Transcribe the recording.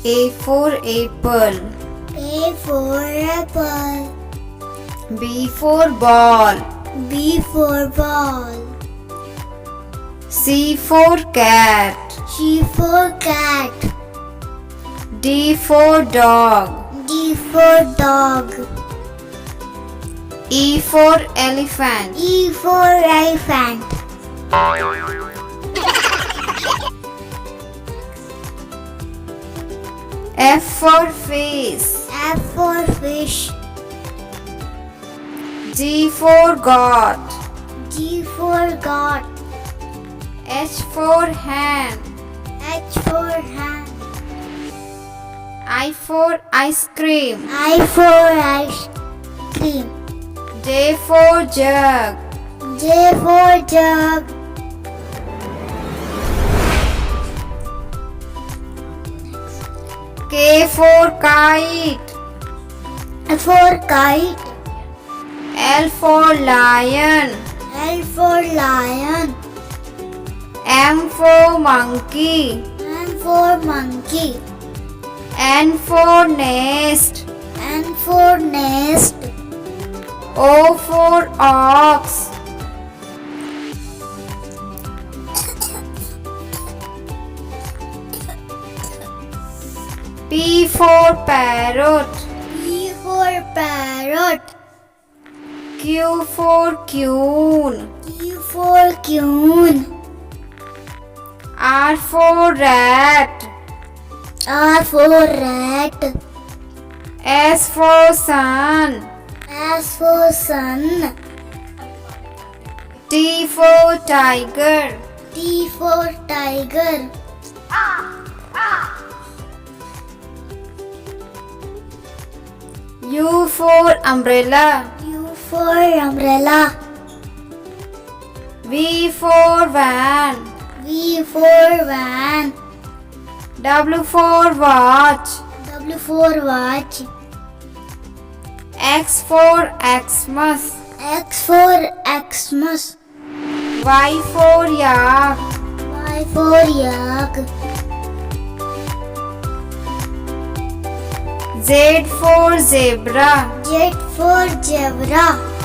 A for apple. A for apple. B for ball. B for ball. C for cat. C for cat. D for dog. D for dog. E for elephant. E for elephant. F for fish. F for fish. G for goat. G for goat. H for hen. H for hand. I for ice cream. I for ice cream. J for jug. J for jug. K for kite. L for kite. L for lion. L for lion. M for monkey. M for monkey. N for nest. N for nest. O for ox. P for parrot. P for parrot. Q for queen. Q for queen. R for rat. R for rat. S for sun. S for sun. T for tiger. T for tiger. U for umbrella. U for umbrella. V for van. V for van. W for watch. W for watch. X for Xmas. X for Xmas. Y for yak. Y for yak. Z for zebra. Z for zebra.